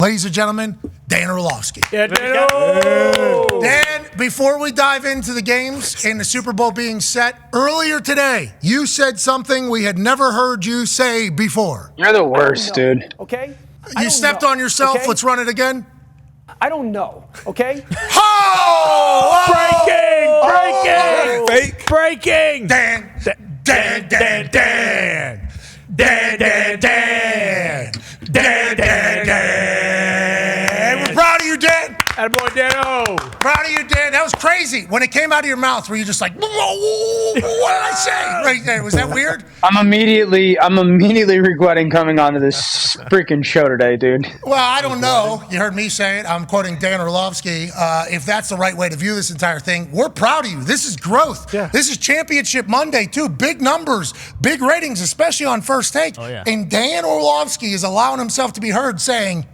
Ladies and gentlemen, Dan Orlovsky. Yeah, Dan. Dan, before we dive into the games and the Super Bowl being set, earlier today, you said something we had never heard you say before. You're the worst, dude. Okay? You stepped on yourself. Okay? Let's run it again. I don't know, okay? Oh! Breaking! Fake. Breaking! Dan. Dan. Dan. Dan. Dan. Dan. Dan. Dan. Dan. Dan. We're proud of you, Dan. Attaboy, Dano. Proud of you, Dan. That was crazy. When it came out of your mouth, were you just like, whoa, what did I say? Right there. Was that weird? I'm immediately regretting coming onto this freaking show today, dude. Well, I don't know. You heard me say it. I'm quoting Dan Orlovsky. If that's the right way to view this entire thing, we're proud of you. This is growth. Yeah. This is Championship Monday, too. Big numbers, big ratings, especially on First Take. Oh, yeah. And Dan Orlovsky is allowing himself to be heard saying,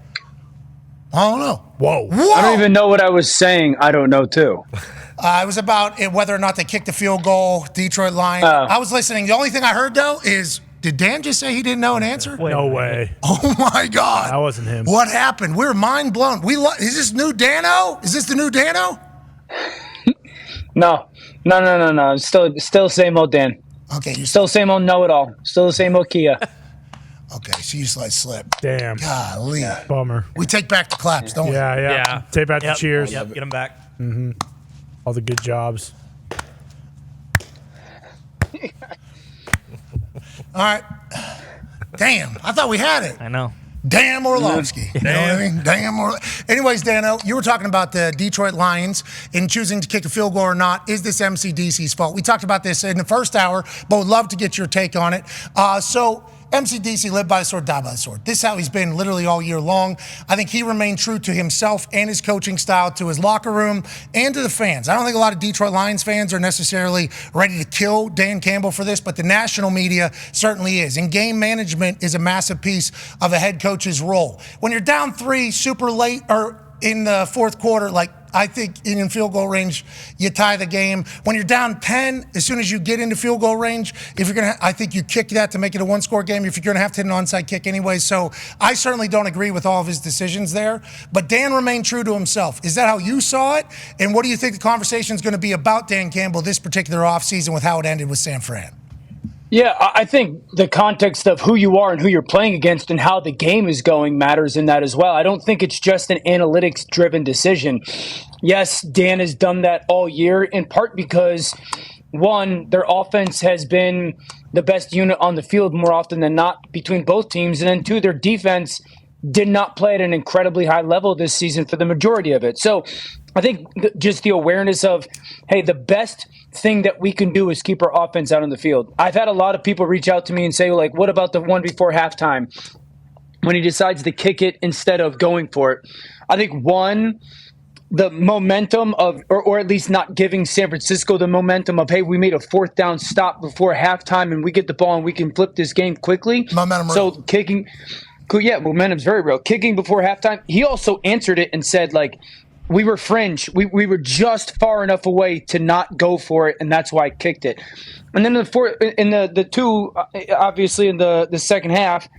I don't know. Whoa. I don't even know what I was saying. I don't know, too. It was about whether or not they kicked the field goal, Detroit Lions. I was listening. The only thing I heard, though, is did Dan just say he didn't know an answer? No way. Oh, my God. That wasn't him. What happened? We're mind blown. Is this new Dano? Is this the new Dano? No. Still same old Dan. Okay. You Still same old know-it-all. Still the same old Kia. Okay, so you just let it slip. Damn. Golly. Bummer. We take back the claps, don't we? Yeah. Take back the cheers. Yep, get them back. Mm-hmm. All the good jobs. All right. Damn, I thought we had it. I know. Damn Orlovsky. You know what I mean? Damn Anyways, Dano, you were talking about the Detroit Lions in choosing to kick a field goal or not. Is this MCDC's fault? We talked about this in the first hour, but would love to get your take on it. So MCDC live by the sword, die by the sword. This is how he's been literally all year long. I think he remained true to himself and his coaching style, to his locker room, and to the fans. I don't think a lot of Detroit Lions fans are necessarily ready to kill Dan Campbell for this, but the national media certainly is. And game management is a massive piece of a head coach's role. When you're down 3 super late or in the fourth quarter, like I think in field goal range, you tie the game. When you're down 10, as soon as you get into field goal range, if you're I think you kick that to make it a one-score game if you're going to have to hit an onside kick anyway. So I certainly don't agree with all of his decisions there. But Dan remained true to himself. Is that how you saw it? And what do you think the conversation is going to be about Dan Campbell this particular offseason with how it ended with San Fran? Yeah, I think the context of who you are and who you're playing against and how the game is going matters in that as well. I don't think it's just an analytics-driven decision. Yes, Dan has done that all year, in part because, one, their offense has been the best unit on the field more often than not between both teams, and then two, their defense did not play at an incredibly high level this season for the majority of it. So I think just the awareness of, hey, the best thing that we can do is keep our offense out on the field. I've had a lot of people reach out to me and say, like, what about the one before halftime when he decides to kick it instead of going for it? I think, one, the momentum of, or at least not giving San Francisco the momentum of, hey, we made a fourth down stop before halftime and we get the ball and we can flip this game quickly. Momentum. So kicking, yeah, momentum's very real. Kicking before halftime. He also answered it and said, like, we were fringe. We were just far enough away to not go for it, and that's why I kicked it. And then the two, obviously in the second half,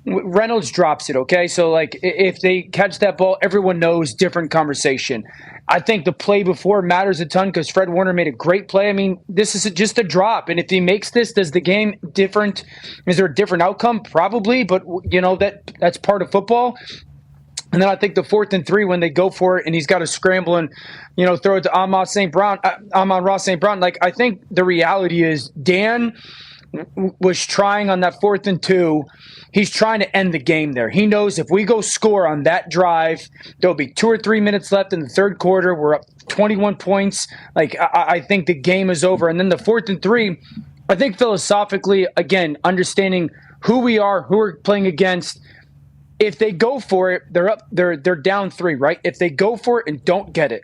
Reynolds drops it, okay? So, like, if they catch that ball, everyone knows, different conversation. I think the play before matters a ton because Fred Warner made a great play. I mean, this is just a drop. And if he makes this, does the game different? Is there a different outcome? Probably, but, you know, that's part of football. And then I think the 4th and 3 when they go for it and he's got to scramble and, you know, throw it to Amon-Ra St. Brown. Like, I think the reality is Dan was trying on that 4th and 2. He's trying to end the game there. He knows if we go score on that drive, there'll be 2 or 3 minutes left in the third quarter. We're up 21 points. Like, I think the game is over. And then the 4th and 3, I think philosophically, again, understanding who we are, who we're playing against. If they go for it, they're down 3, right? If they go for it and don't get it,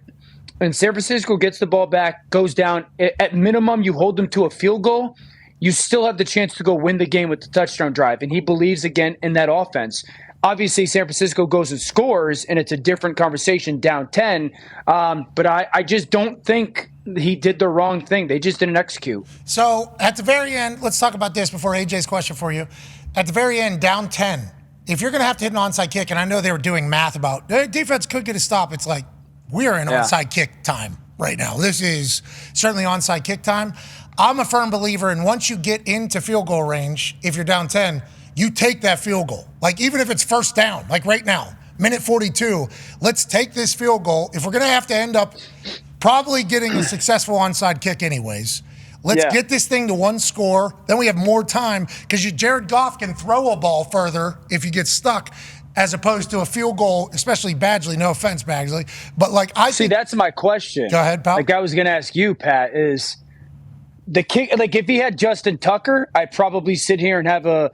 and San Francisco gets the ball back, goes down, at minimum you hold them to a field goal, you still have the chance to go win the game with the touchdown drive. And he believes, again, in that offense. Obviously, San Francisco goes and scores, and it's a different conversation down 10. But I just don't think he did the wrong thing. They just didn't execute. So at the very end, let's talk about this before AJ's question for you. At the very end, down 10. if you're going to have to hit an onside kick, and I know they were doing math about defense could get a stop, it's like we're in onside kick time right now. This is certainly onside kick time. I'm a firm believer in once you get into field goal range, if you're down 10, you take that field goal. Like even if it's first down, like right now, minute 42, let's take this field goal. If we're going to have to end up probably getting a successful onside kick anyways, let's get this thing to one score. Then we have more time because Jared Goff can throw a ball further if you get stuck as opposed to a field goal, especially Badgley. No offense, Badgley. But like I see, that's my question. Go ahead, pal. Like I was going to ask you, Pat, is the kick, like if he had Justin Tucker, I'd probably sit here and have a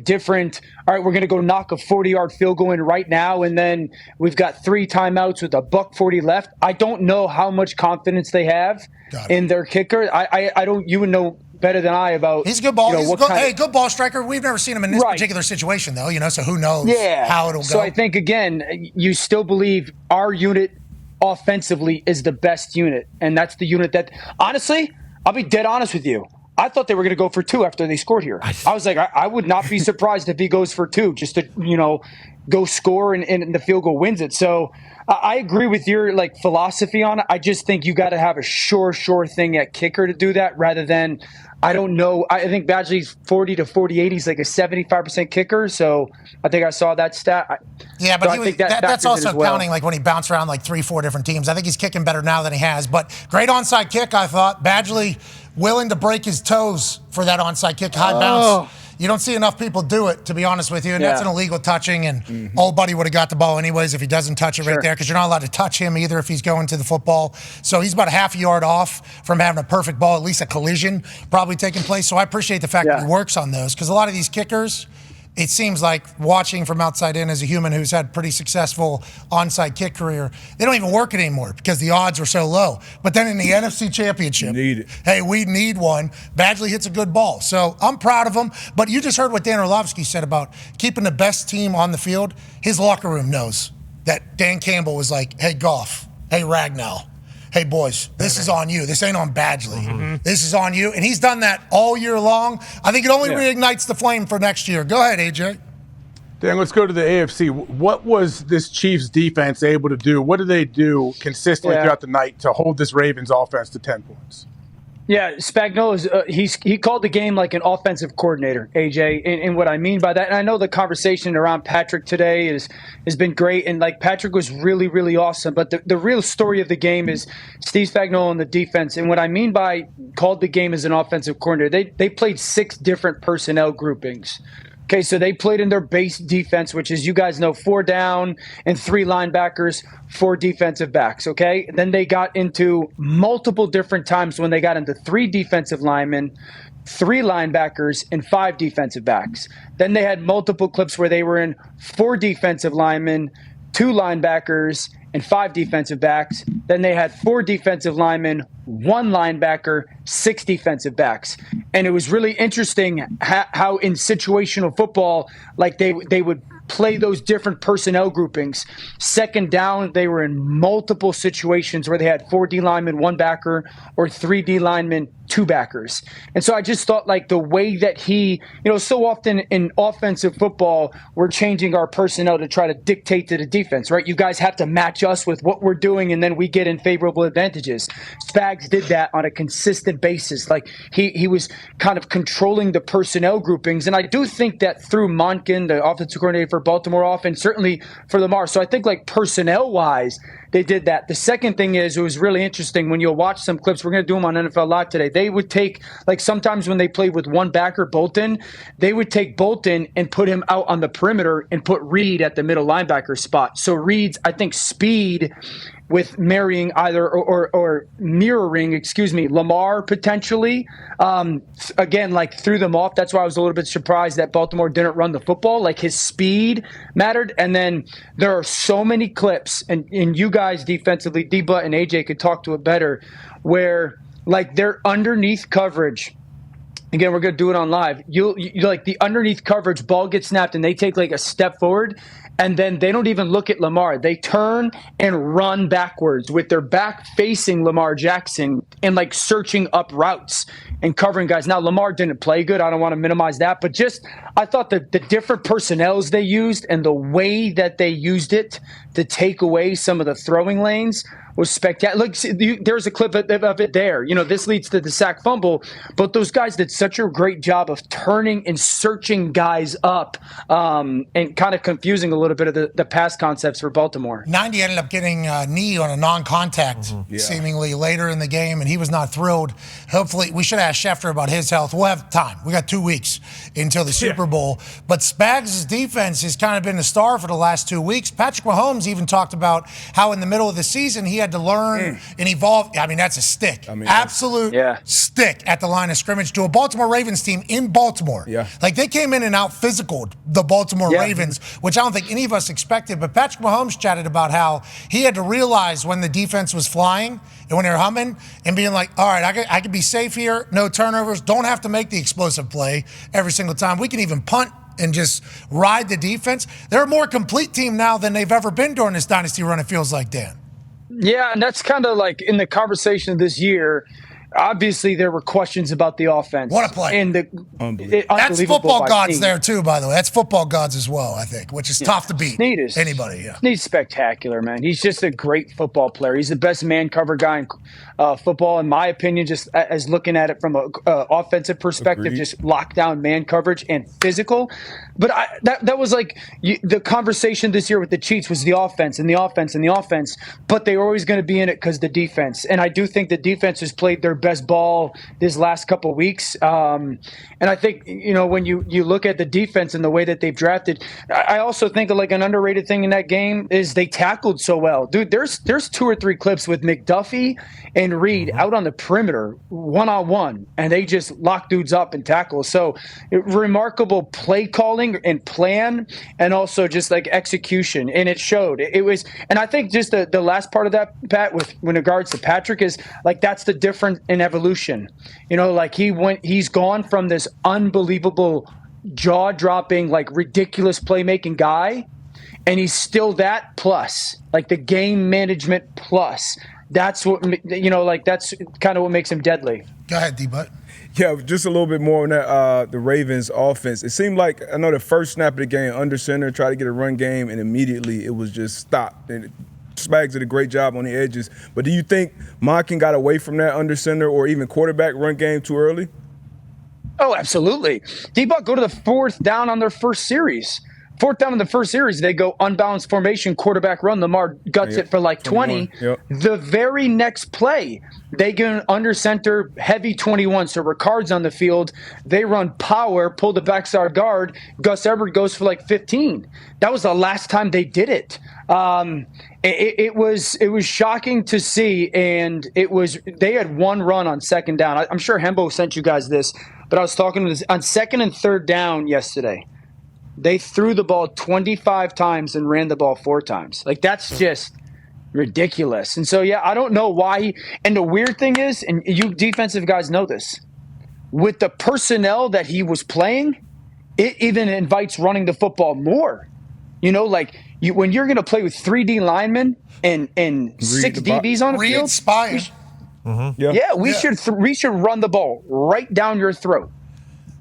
different, all right, we're going to go knock a 40-yard field goal in right now, and then we've got 3 timeouts with a $1:40 left. I don't know how much confidence they have in their kicker. I don't. You would know better than I about. He's a good ball. Good ball striker. We've never seen him in this particular situation, though. So who knows how it'll go. So I think again, you still believe our unit offensively is the best unit, and that's the unit that honestly, I'll be dead honest with you. I thought they were going to go for 2 after they scored here. I was like, I would not be surprised if he goes for 2 just to, go score and the field goal wins it. So I agree with your philosophy on it. I just think you got to have a sure thing at kicker to do that rather than, I don't know. I think Badgley's 40 to 48. He's like a 75% kicker. So I think I saw that stat. Yeah, but that's also counting when he bounced around 3-4 different teams. I think he's kicking better now than he has. But great onside kick, I thought. Badgley willing to break his toes for that onside kick, high bounce. You don't see enough people do it, to be honest with you, and that's an illegal touching, and old buddy would have got the ball anyways if he doesn't touch it right there, because you're not allowed to touch him either if he's going to the football. So he's about a half a yard off from having a perfect ball, at least a collision probably taking place. So I appreciate the fact that he works on those, because a lot of these kickers, it seems like watching from outside in as a human who's had pretty successful onside kick career, they don't even work it anymore because the odds are so low. But then in the NFC Championship, hey, we need one. Badgley hits a good ball. So I'm proud of him. But you just heard what Dan Orlovsky said about keeping the best team on the field. His locker room knows that Dan Campbell was like, hey, Goff, hey, Ragnall, hey, boys, this is on you. This ain't on Badgley. This is on you. And he's done that all year long. I think it only reignites the flame for next year. Go ahead, AJ. Dan, let's go to the AFC. What was this Chiefs defense able to do? What did they do consistently throughout the night to hold this Ravens offense to 10 points? Yeah, Spagnuolo he called the game like an offensive coordinator, AJ. And what I mean by that, and I know the conversation around Patrick today has been great, and Patrick was really, really awesome. But the real story of the game is Steve Spagnuolo and the defense. And what I mean by called the game as an offensive coordinator, they played 6 different personnel groupings. Okay, so they played in their base defense, which is, you guys know, 4 down and 3 linebackers, 4 defensive backs, okay? Then they got into multiple different times when they got into 3 defensive linemen, 3 linebackers, and 5 defensive backs. Then they had multiple clips where they were in 4 defensive linemen, 2 linebackers, and 5 defensive backs. Then they had 4 defensive linemen, 1 linebacker, 6 defensive backs. And it was really interesting how in situational football, they would play those different personnel groupings. Second down, they were in multiple situations where they had 4 D linemen, 1 backer, or 3 D linemen, 2 backers. And so I just thought the way that he, so often in offensive football, we're changing our personnel to try to dictate to the defense, right? You guys have to match us with what we're doing, and then we get in favorable advantages. Spags did that on a consistent basis. He was kind of controlling the personnel groupings. And I do think that through Monken, the offensive coordinator for Baltimore offense, certainly for Lamar. So I think personnel-wise, they did that. The second thing is, it was really interesting when you'll watch some clips. We're going to do them on NFL Live today. They would take, sometimes when they played with 1 backer, Bolton, they would take Bolton and put him out on the perimeter and put Reed at the middle linebacker spot. So Reed's, I think, speed with marrying either or mirroring, Lamar potentially. Again, threw them off. That's why I was a little bit surprised that Baltimore didn't run the football. His speed mattered. And then there are so many clips, and you guys defensively, D-Butt and AJ could talk to it better, where their underneath coverage. Again, we're going to do it on live. You the underneath coverage, ball gets snapped, and they take a step forward, and then they don't even look at Lamar. They turn and run backwards with their back facing Lamar Jackson and like searching up routes and covering guys. Now, Lamar didn't play good. I don't want to minimize that, but just I thought that the different personnels they used and the way that they used it to take away some of the throwing lanes was spectacular. Look, there's a clip of it there. This leads to the sack fumble, but those guys did such a great job of turning and searching guys up and kind of confusing a little bit of the pass concepts for Baltimore. 90 ended up getting a knee on a non-contact seemingly later in the game, and he was not thrilled. Hopefully, we should ask Schefter about his health. We'll have time. We got 2 weeks until the Super Bowl. But Spags' defense has kind of been the star for the last 2 weeks. Patrick Mahomes even talked about how in the middle of the season he had to learn and evolve. I mean, that's a stick. Absolute stick at the line of scrimmage to a Baltimore Ravens team in Baltimore. Yeah. Like, they came in and out-physicaled the Baltimore Ravens, which I don't think any of us expected. But Patrick Mahomes chatted about how he had to realize when the defense was flying and when they were humming and being like, all right, I can be safe here, no turnovers, don't have to make the explosive play every single time. We can even punt and just ride the defense. They're a more complete team now than they've ever been during this dynasty run, it feels like, Dan. Yeah, and that's kind of like in the conversation this year. Obviously, there were questions about the offense. What a play. And that's football gods there, too, by the way. That's football gods as well, I think, which is tough to beat. Anybody, Snead's spectacular, man. He's just a great football player. He's the best man cover guy in football, in my opinion, just as looking at it from an offensive perspective. Agreed. Just lockdown man coverage and physical. But that was like the conversation this year with the Chiefs was the offense and the offense and the offense, but they're always going to be in it because the defense. And I do think the defense has played their best ball this last couple of weeks. And I think, when you look at the defense and the way that they've drafted, I also think like an underrated thing in that game is they tackled so well. Dude, there's 2 or 3 clips with McDuffie and Reed out on the perimeter one-on-one, and they just lock dudes up and tackle. So remarkable play calling and plan, and also just like execution. And it showed. It was, and I think just the last part of that, Pat, with regards to Patrick is like, that's the difference in evolution. Like he's gone from this unbelievable jaw-dropping, like ridiculous playmaking guy, and he's still that plus, like the game management plus. That's what, that's kind of what makes him deadly. Go ahead, D-Butt. Yeah, just a little bit more on that, the Ravens offense. It seemed like, I know the first snap of the game, under center, tried to get a run game, and immediately it was just stopped. And Spags did a great job on the edges. But do you think Monken got away from that under center or even quarterback run game too early? Oh, absolutely. D-Buck go to the 4th down on their first series. 4th down in the first series, they go unbalanced formation, quarterback run. Lamar guts it for like 20. Yep. The very next play, they get an under center, heavy 21. So Ricard's on the field. They run power, pull the backside guard. Gus Edwards goes for like 15. That was the last time they did it. It was shocking to see, and they had one run on 2nd down. I'm sure Hembo sent you guys this, but I was talking to this on 2nd and 3rd down yesterday. They threw the ball 25 times and ran the ball 4 times. Like, that's just ridiculous. And so, yeah, I don't know why. And the weird thing is, and you defensive guys know this, with the personnel that he was playing, it even invites running the football more. When you're going to play with 3D linemen and 6 DBs on the field, we should run the ball right down your throat.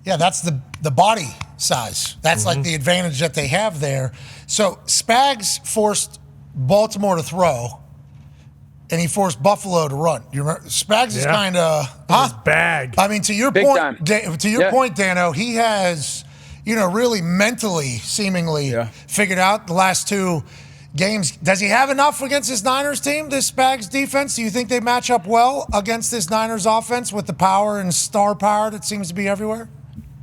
Yeah, that's the body size. That's like the advantage that they have there. So Spags forced Baltimore to throw, and he forced Buffalo to run. You remember? Spags is kind of bag. I mean, to your Big point, time. Point, Dano, he has really mentally, seemingly figured out the last 2 games. Does he have enough against this Niners team, this Spags defense? Do you think they match up well against this Niners offense with the power and star power that seems to be everywhere?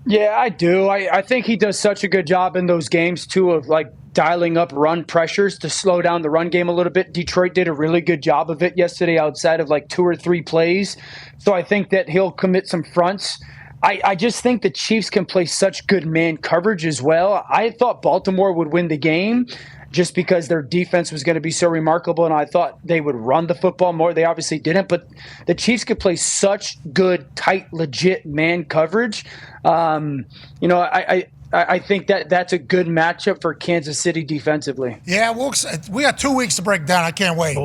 Yeah, I do. I think he does such a good job in those games, too, of like dialing up run pressures to slow down the run game a little bit. Detroit did a really good job of it yesterday outside of like 2 or 3 plays. So I think that he'll commit some fronts. I just think the Chiefs can play such good man coverage as well. I thought Baltimore would win the game just because their defense was going to be so remarkable, and I thought they would run the football more. They obviously didn't, but the Chiefs could play such good, tight, legit man coverage. I I think that's a good matchup for Kansas City defensively. Yeah, we got 2 weeks to break down. I can't wait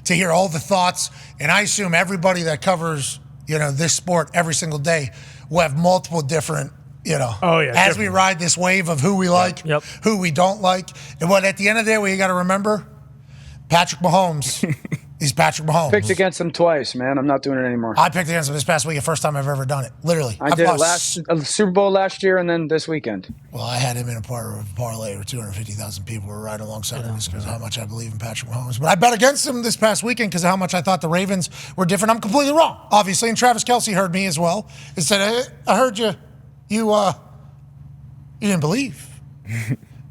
to hear all the thoughts. And I assume everybody that covers, this sport every single day will have multiple different, as we ride this wave of who we like, who we don't like. And at the end of the day, we got to remember, Patrick Mahomes. He's Patrick Mahomes. Picked against him twice, man. I'm not doing it anymore. I picked against him this past week, the first time I've ever done it. Literally. I did it Super Bowl last year and then this weekend. Well, I had him in a parlay where 250,000 people were right alongside him because of how much I believe in Patrick Mahomes. But I bet against him this past weekend because of how much I thought the Ravens were different. I'm completely wrong, obviously. And Travis Kelce heard me as well. He said, I heard you didn't believe.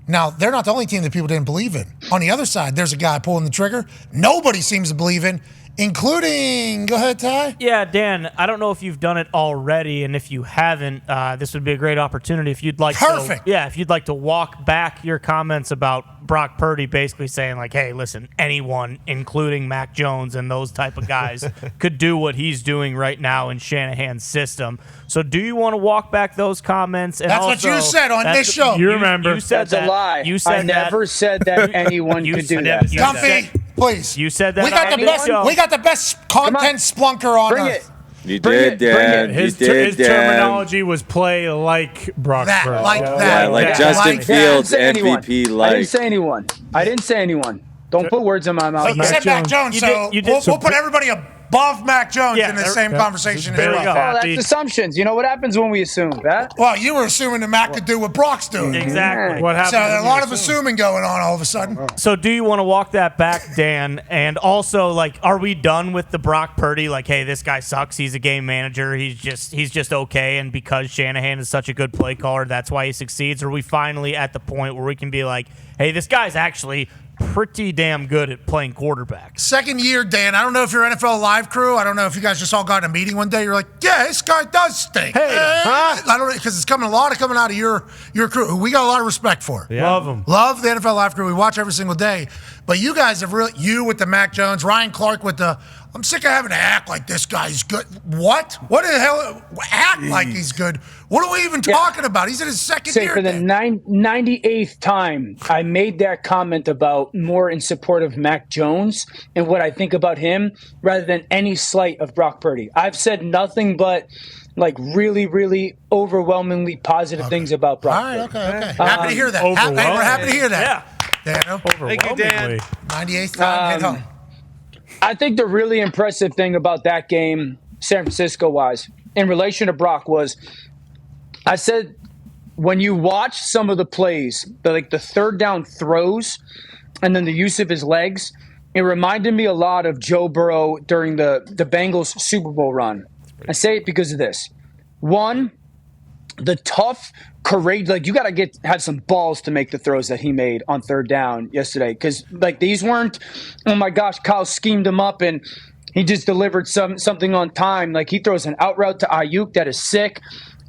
Now, they're not the only team that people didn't believe in. On the other side, there's a guy pulling the trigger nobody seems to believe in, including, go ahead, Ty. Yeah, Dan, I don't know if you've done it already, and if you haven't, this would be a great opportunity if you'd like if you'd like to walk back your comments about Brock Purdy basically saying, like, hey, listen, anyone, including Mac Jones and those type of guys, could do what he's doing right now in Shanahan's system. So do you want to walk back those comments? And that's also, what you said on this show. You remember. You said that's a lie. You said I never said that anyone could do that. Comfy, please. You said that we got the best content splunker on Bring earth. it. You did, Dan. His terminology was play like Brock Purdy. Yeah, like Justin Fields, MVP like. I didn't say anyone. Don't put words in my mouth. You said Mac Jones, so we'll put everybody above Mac Jones in the same conversation as well. Oh, that's assumptions. You know what happens when we assume that? Well, you were assuming that Mac could do what Brock's doing. Exactly. What happened? So there's a lot of assuming going on all of a sudden. So do you want to walk that back, Dan? And also, like, are we done with the Brock Purdy? Like, hey, this guy sucks. He's a game manager. He's just okay. And because Shanahan is such a good play caller, that's why he succeeds. Or are we finally at the point where we can be like, hey, this guy's actually pretty damn good at playing quarterback. Second year, Dan. I don't know if you're NFL Live crew. I don't know if you guys just all got in a meeting one day. You're like, yeah, this guy does stink. Hey, I don't know, because it's coming out of your crew, who we got a lot of respect for. Yeah. Love him. Love the NFL Live crew. We watch every single day. But you guys have you with the Mac Jones, Ryan Clark with the, I'm sick of having to act like this guy's good. What? What the hell? Act like he's good. What are we even talking about? He's in his second year. For the 98th time, I made that comment about more in support of Mac Jones and what I think about him rather than any slight of Brock Purdy. I've said nothing but like really, really overwhelmingly positive things about Brock Purdy. Okay. Happy to hear that. We're happy to hear that. Yeah. Thank you, Dan. 98th time, head home. I think the really impressive thing about that game, San Francisco-wise, in relation to Brock was, I said, when you watch some of the plays, the third down throws, and then the use of his legs, it reminded me a lot of Joe Burrow during the Bengals Super Bowl run. I say it because of this. One, the tough, courage, like you got to have some balls to make the throws that he made on third down yesterday. Because like these weren't, oh my gosh, Kyle schemed him up and he just delivered something on time. Like he throws an out route to Ayuk that is sick.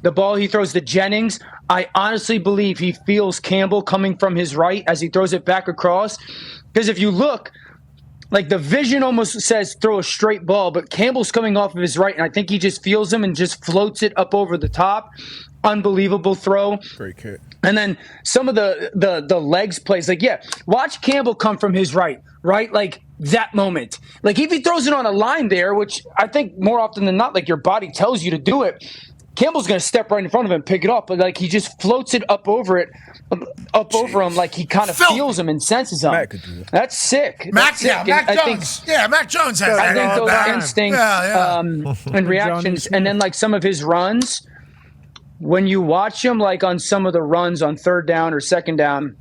The ball he throws to Jennings, I honestly believe he feels Campbell coming from his right as he throws it back across. Because if you look, like the vision almost says throw a straight ball, but Campbell's coming off of his right, and I think he just feels him and just floats it up over the top. Unbelievable throw. Great kick. And then some of the legs plays, like, yeah, watch Campbell come from his right? Like that moment. Like if he throws it on a line there, which I think more often than not, like your body tells you to do it, Campbell's going to step right in front of him and pick it up, but like he just floats it up over him, like he kind of feels him and senses him. Mac could do that. That's sick. Mac Jones. Mac Jones has I that. think those instincts and reactions, and then like some of his runs, when you watch him, like on some of the runs on third down or second down,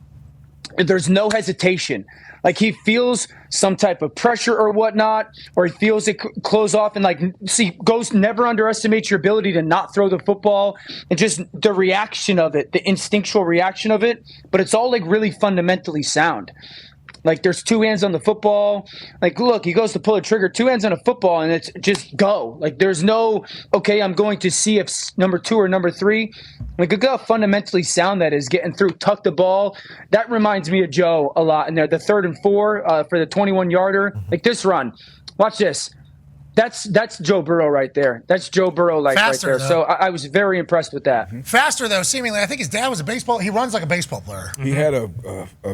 there's no hesitation. Like he feels some type of pressure or whatnot, or he feels it close off and like, see, never underestimates your ability to not throw the football and just the reaction of it, the instinctual reaction of it. But it's all like really fundamentally sound. Like there's two hands on the football. Like, look, he goes to pull a trigger, two hands on a football, and it's just go. Like there's no, okay, I'm going to see if number 2 or number 3. Like look how fundamentally sound that is, getting through, tuck the ball. That reminds me of Joe a lot in there. The 3rd and 4 for the 21-yarder. Like this run. Watch this. That's Joe Burrow right there. That's Joe Burrow Faster, right there. So I was very impressed with that. Faster, though, seemingly. I think his dad was a baseball. He runs like a baseball player. He had a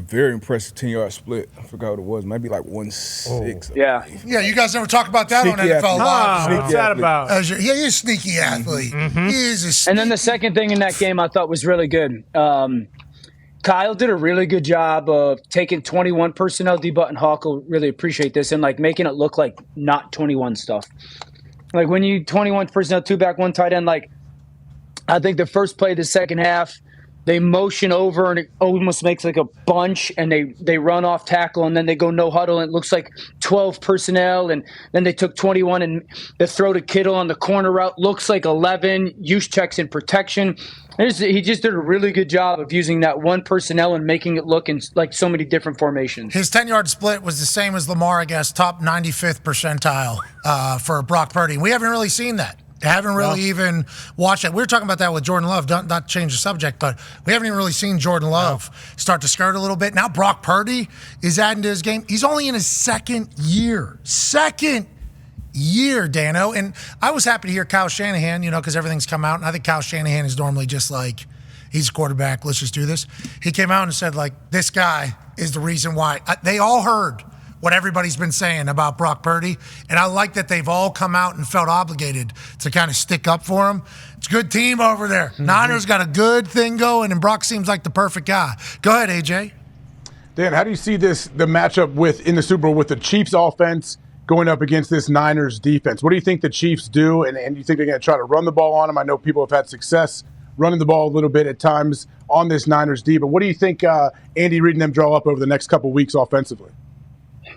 very impressive 10-yard split. I forgot what it was. Maybe like 1-6. Yeah. Yeah, you guys never talk about that Sneaky on NFL Live. What's that about? Yeah, he's a sneaky athlete. He is a sneaky. And then the second thing in that game I thought was really good. Kyle did a really good job of taking 21 personnel. D-Button Hawk will really appreciate this, and like making it look like not 21 stuff. Like when you 21 personnel, 2 back, 1 tight end, like I think the first play of the second half, they motion over and it almost makes like a bunch, and they run off tackle, and then they go no huddle, and it looks like 12 personnel, and then they took 21 and the throw to Kittle on the corner route looks like 11, use checks in protection. He just did a really good job of using that one personnel and making it look in like so many different formations. His 10-yard split was the same as Lamar, I guess, top 95th percentile for Brock Purdy. We haven't really seen that. Haven't really even watched it. We were talking about that with Jordan Love, not change the subject, but we haven't even really seen Jordan Love start to skirt a little bit. Now Brock Purdy is adding to his game. He's only in his second year, Dano. And I was happy to hear Kyle Shanahan, because everything's come out. And I think Kyle Shanahan is normally just like, he's a quarterback, let's just do this. He came out and said, like, this guy is the reason why. They all heard what everybody's been saying about Brock Purdy. And I like that they've all come out and felt obligated to kind of stick up for him. It's a good team over there. Mm-hmm. Niners got a good thing going, and Brock seems like the perfect guy. Go ahead, AJ. Dan, how do you see the matchup in the Super Bowl with the Chiefs offense going up against this Niners defense? What do you think the Chiefs do? And you think they're going to try to run the ball on them? I know people have had success running the ball a little bit at times on this Niners D, but what do you think Andy Reid and them draw up over the next couple weeks offensively?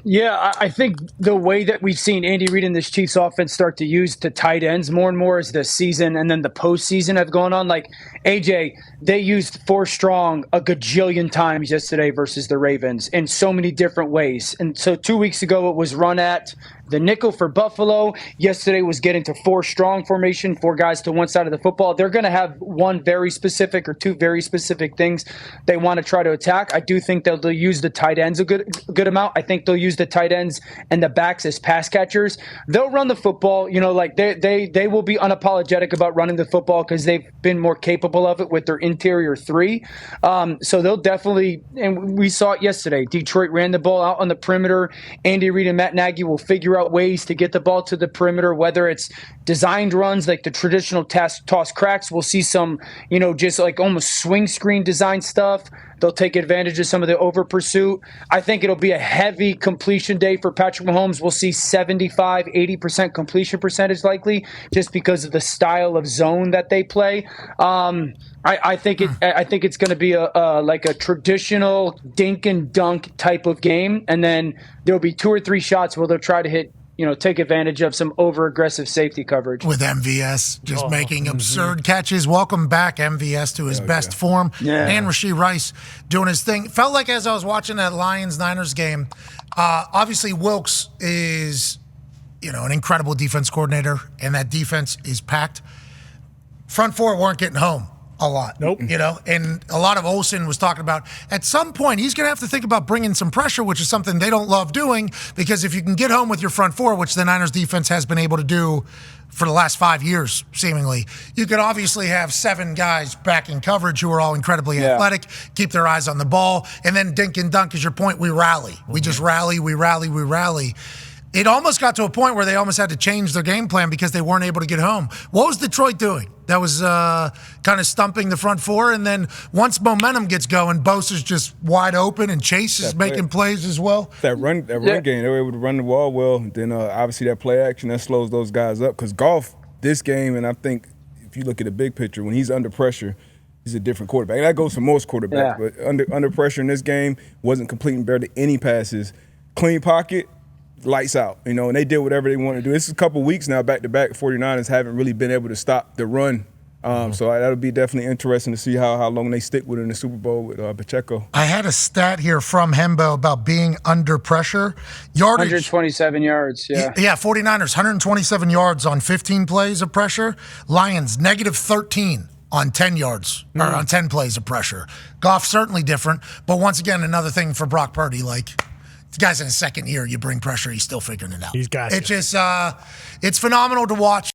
Yeah, I think the way that we've seen Andy Reid and this Chiefs offense start to use the tight ends more and more as the season and then the postseason have gone on. Like, AJ, they used 4 strong a gajillion times yesterday versus the Ravens in so many different ways. And so 2 weeks ago it was run at the nickel for Buffalo. Yesterday was getting to 4 strong formation, 4 guys to one side of the football. They're going to have one very specific or 2 very specific things they want to try to attack. I do think they'll use the tight ends a good amount. I think they'll use the tight ends and the backs as pass catchers. They'll run the football. Like they will be unapologetic about running the football because they've been more capable of it with their interior 3. So they'll definitely, and we saw it yesterday. Detroit ran the ball out on the perimeter. Andy Reid and Matt Nagy will figure out ways to get the ball to the perimeter, whether it's designed runs like the traditional toss cracks. We'll see some, just like almost swing screen design stuff. They'll take advantage of some of the over pursuit. I think it'll be a heavy completion day for Patrick Mahomes. We'll see 75, 80% completion percentage likely just because of the style of zone that they play. I think it's going to be like a traditional dink and dunk type of game, and then there'll be 2 or 3 shots where they'll try to hit, take advantage of some over-aggressive safety coverage. With MVS just making absurd catches. Welcome back, MVS, to his best form. Yeah. And Rashee Rice doing his thing. Felt like as I was watching that Lions-Niners game, obviously Wilkes is, an incredible defense coordinator, and that defense is packed. Front 4 weren't getting home a lot. Nope. And a lot of Olsen was talking about at some point he's going to have to think about bringing some pressure, which is something they don't love doing, because if you can get home with your front 4, which the Niners defense has been able to do for the last 5 years, seemingly, you could obviously have 7 guys back in coverage who are all incredibly athletic, keep their eyes on the ball, and then dink and dunk is your point. We rally. We just rally, we rally, we rally. It almost got to a point where they almost had to change their game plan because they weren't able to get home. What was Detroit doing? That was kind of stumping the front 4, and then once momentum gets going, Bosa's just wide open, and Chase is making plays as well. That run game, they were able to run the ball well. And then obviously that play action, that slows those guys up. Because Goff, this game, and I think if you look at the big picture, when he's under pressure, he's a different quarterback. And that goes for most quarterbacks. Yeah. But under pressure in this game, wasn't completing barely any passes. Clean pocket. Lights out, and they did whatever they wanted to do. This is a couple weeks now, back-to-back. 49ers haven't really been able to stop the run. So that'll be definitely interesting to see how long they stick with it in the Super Bowl with Pacheco. I had a stat here from Hembo about being under pressure. Yardage. 127 yards, yeah. Yeah, 49ers, 127 yards on 15 plays of pressure. Lions, negative 13 on 10 yards, or on 10 plays of pressure. Goff certainly different, but once again, another thing for Brock Purdy, like, The guy's in his second year. You bring pressure, he's still figuring it out. He's got It's just, it's phenomenal to watch.